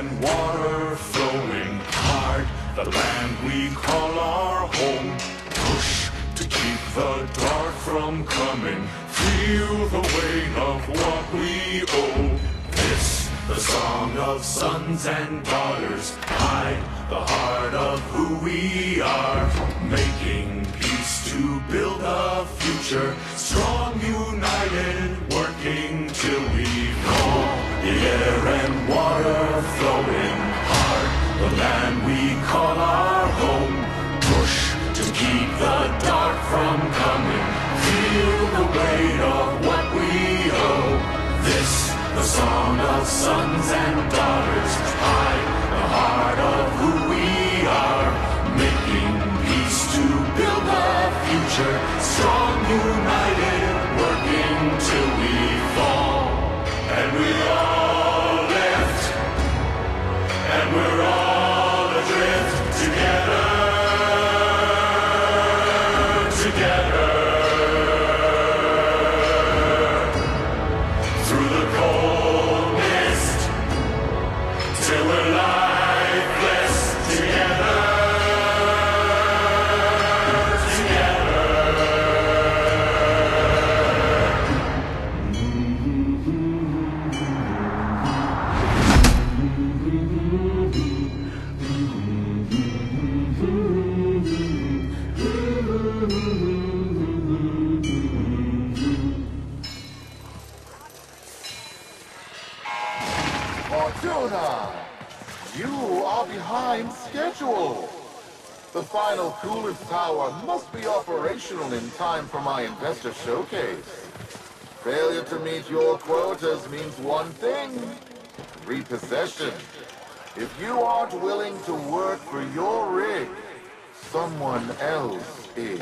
and water flowing hard, the land we call our home. Push to keep the dark from coming. Feel the weight of what we owe. This, the song of sons and daughters. Hide the heart of who we are. Making peace to build a future. Strong, united, working till we fall. The air and water flowing hard. The land we call our home. Push to keep the dark from coming. Feel the weight of what we owe. This, the song of sons and daughters. Hide the heart of who we are. Making peace to build a future. Strong, united, working till we fall. And we all left, and we're all adrift together. Through the cold mist, till we're lifeless together. Fortuna, you are behind schedule. The final coolant tower must be operational in time for my investor showcase. Failure to meet your quotas means one thing: repossession. If you aren't willing to work for your rig, someone else is.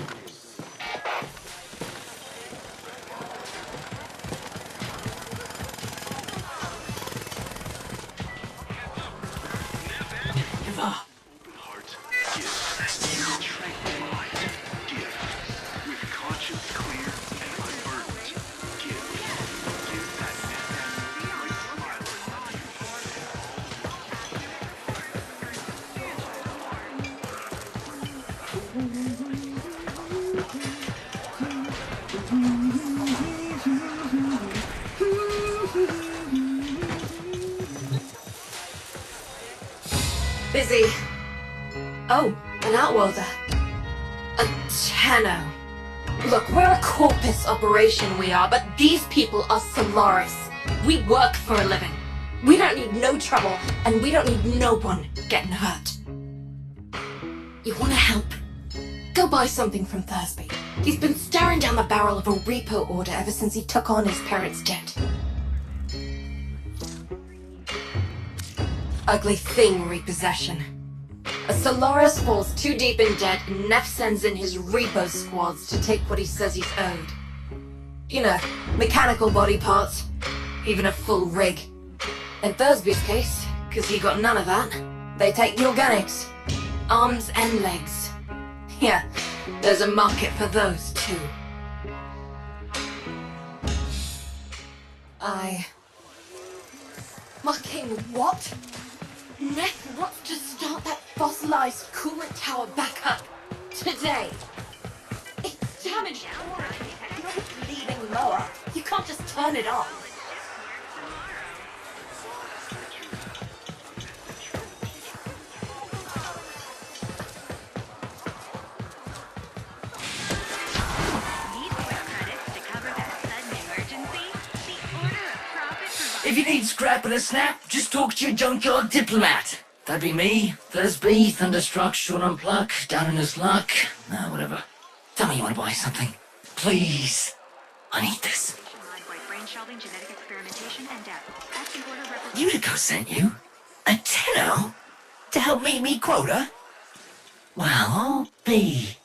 Busy. Oh, an outworlder. A Tenno. Look, we're a Corpus operation, we are, but these people are Solaris. We work for a living. We don't need no trouble, and we don't need no one getting hurt. You wanna help? Go buy something from Thursby. He's been staring down the barrel of a repo order ever since he took on his parents' debt. Ugly thing, repossession. A Solaris falls too deep in debt and Neff sends in his repo squads to take what he says he's owed. You know, mechanical body parts, even a full rig. In Thursby's case, because he got none of that, they take the organics. Arms and legs. Yeah, there's a market for those too. Fucking what? Neff wants to start that fossilized coolant tower back up. Today. It's damaged. It's leaving lower. You can't just turn it on. If you need scrap and a snap, just talk to your junkyard diplomat. That'd be me, Thursby, Thunderstruck, Sean Unpluck, down in his luck. No, whatever. Tell me you want to buy something. Please. I need this. Iqoo sent you? A Tenno? To help meet me quota? Well, I'll be.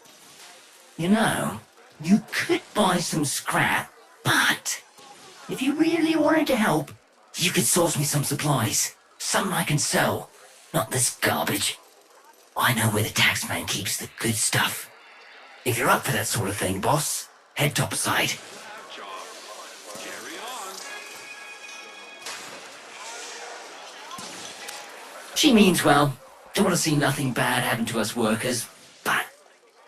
You know, you could buy some scrap, but if you really wanted to help, you could source me some supplies. Something I can sell. Not this garbage. I know where the taxman keeps the good stuff. If you're up for that sort of thing, boss, head topside. She means well. Don't want to see nothing bad happen to us workers. But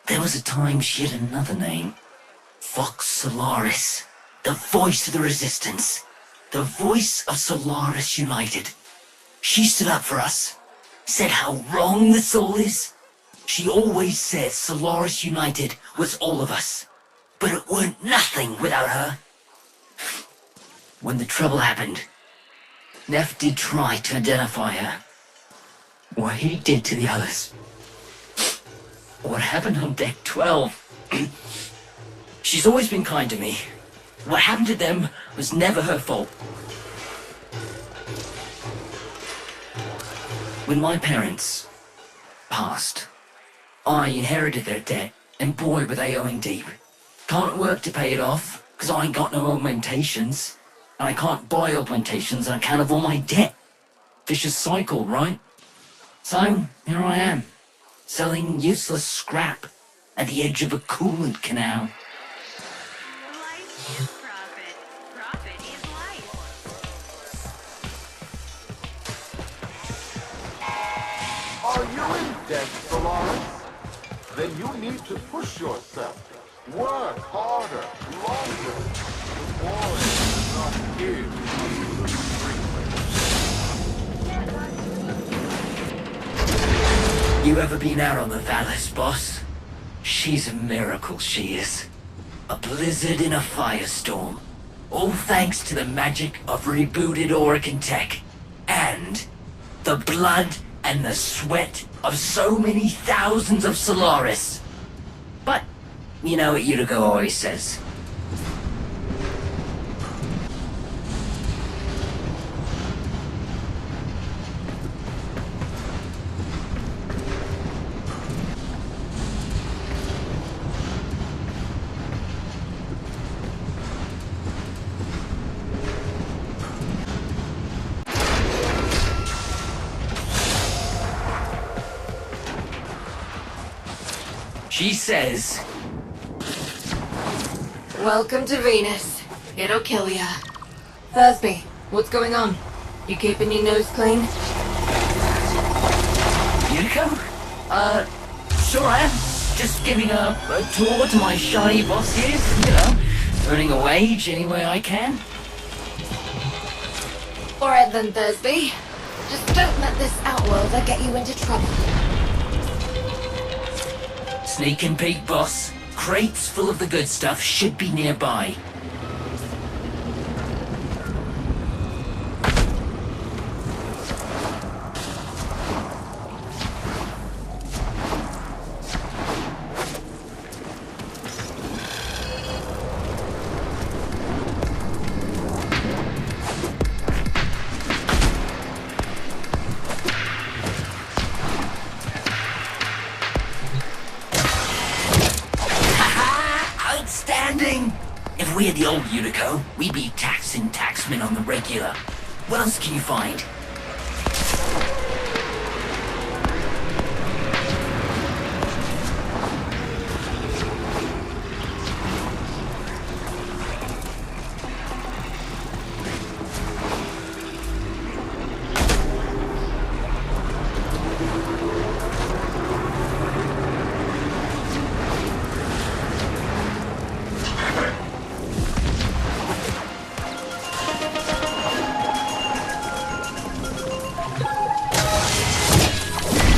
there was a time she had another name. Vox Solaris. The voice of the resistance. The voice of Solaris United. She stood up for us. Said how wrong this all is. She always said Solaris United was all of us. But it weren't nothing without her. When the trouble happened, Neff did try to identify her. What he did to the others. What happened on deck 12. She's always been kind to me. What happened to them was never her fault. When my parents passed, I inherited their debt, and boy were they owing deep. Can't work to pay it off, cause I ain't got no augmentations. And I can't buy augmentations on account of all my debt. Vicious cycle, right? So, here I am, selling useless scrap at the edge of a coolant canal. Life is profit. Profit is life. Are you in debt, Solaris? Then you need to push yourself. Work harder, longer. The war is not here. You ever been out on the Valis, boss? She's a miracle, she is. A blizzard in a firestorm. All thanks to the magic of rebooted Oregon tech. And the blood and the sweat of so many thousands of Solaris. But, you know what Iqoo always says. She says, Welcome to Venus. It'll kill ya. Thursby, what's going on? You keeping your nose clean? Iqoo? Sure am. Just giving a tour to my shiny boss here, you know, earning a wage any way I can. Alright then, Thursby. Just don't let this outworlder get you into trouble. Sneak and peek, boss. Crates full of the good stuff should be nearby. If we had the old Iqoo, we'd be taxing taxmen on the regular. What else can you find?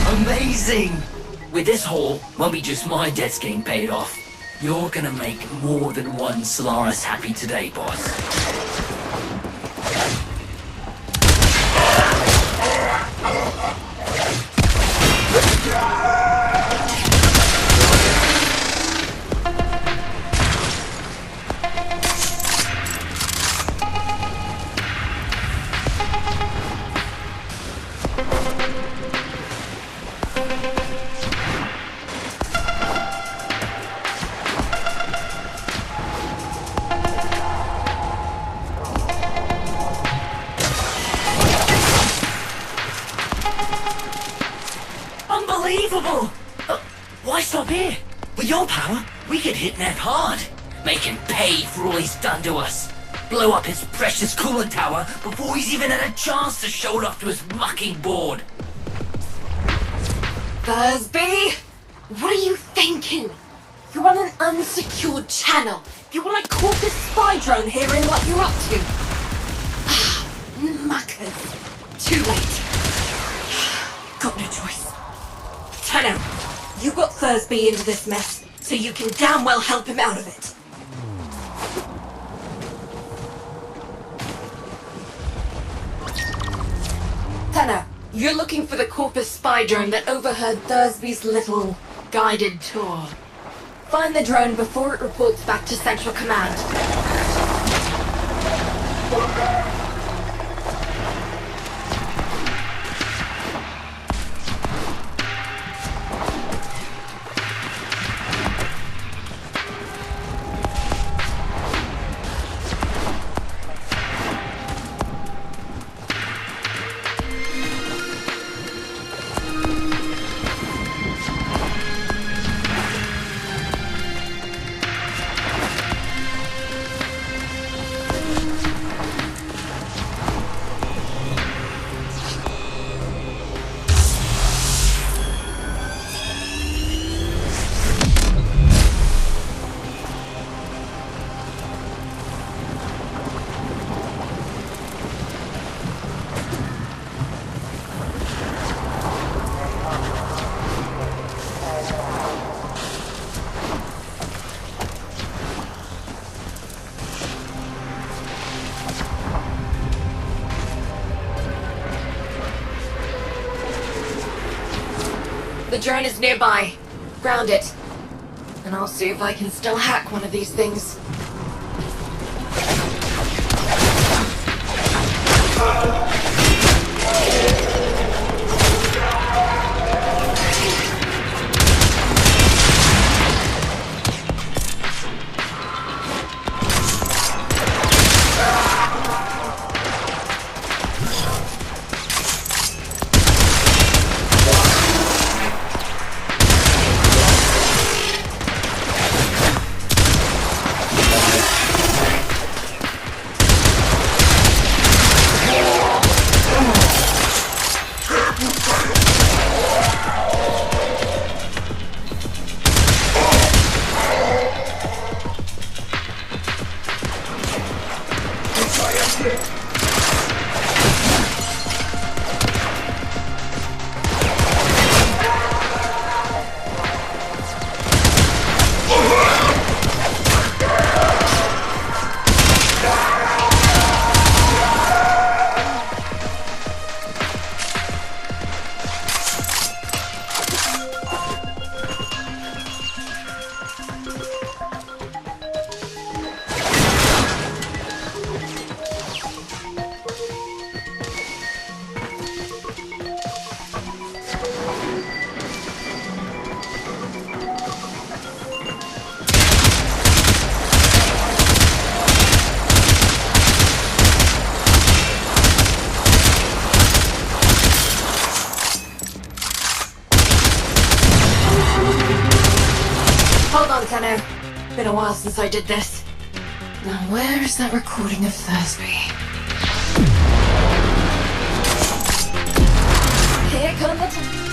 Amazing! With this haul, won't be just my debts getting paid off. You're gonna make more than one Solaris happy today, boss. Unbelievable! Why stop here? With your power, we could hit Neff hard. Make him pay for all he's done to us. Blow up his precious coolant tower before he's even had a chance to show it off to his mucking board. Thursby? What are you thinking? You're on an unsecured channel. You want to call this spy drone hearing what you're up to? Ah, muckers. Too late. Got no choice. Tenno, you got Thursby into this mess, so you can damn well help him out of it. Tenno, you're looking for the Corpus spy drone that overheard Thursby's little guided tour. Find the drone before it reports back to Central Command. The drone is nearby. Ground it. And I'll see if I can still hack one of these things. Hold on, Tenno. Been a while since I did this. Now where is that recording of Thursby? Here come the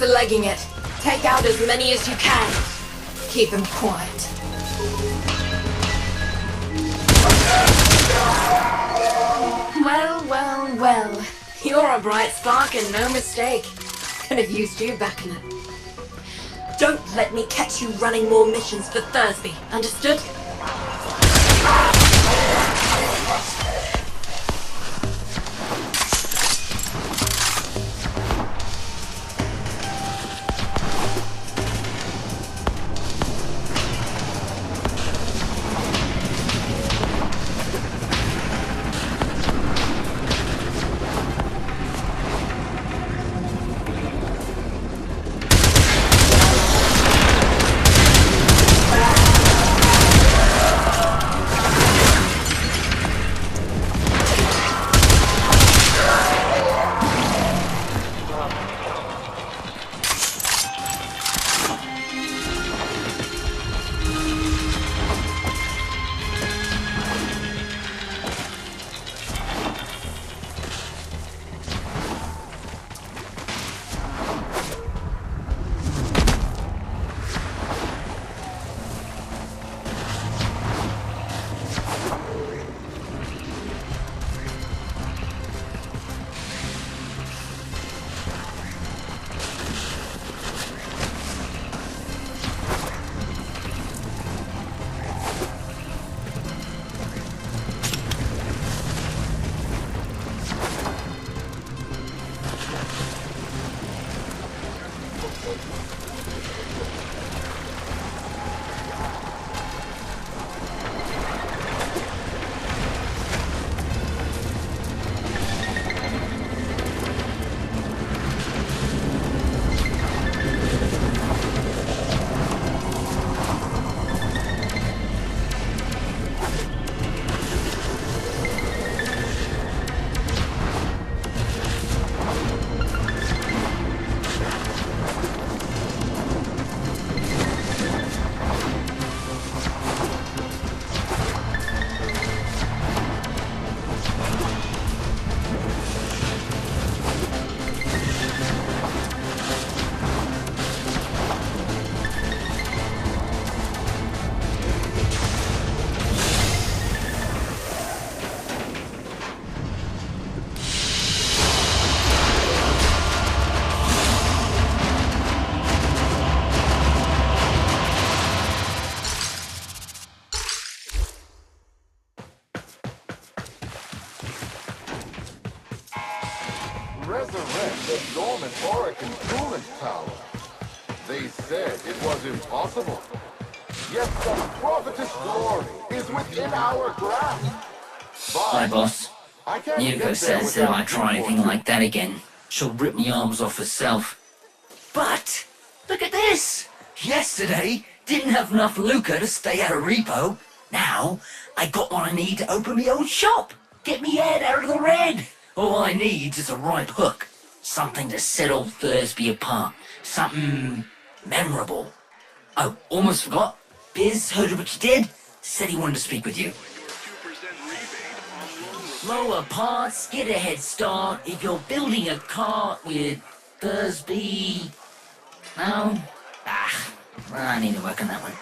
legging it. Take out as many as you can. Keep him quiet. Well. You're a bright spark and no mistake. Could have used you back in it. Don't let me catch you running more missions for Thursby, understood? Resurrect the dormant Oracle coolant tower. They said it was impossible. Yet the prophetess glory is within our grasp. Hi, boss. I can't Iqoo get there says that if I without try you. anything like that again, she'll rip me arms off herself. But, look at this! Yesterday, didn't have enough lucre to stay at a repo. Now, I got what I need to open my own shop. Get me head out of the red. All I need is a ripe hook. Something to set old Thursby apart. Something memorable. Oh, almost forgot. Biz heard of what you did. Said he wanted to speak with you. Lower parts, get a head start if you're building a cart with Thursby. No? I need to work on that one.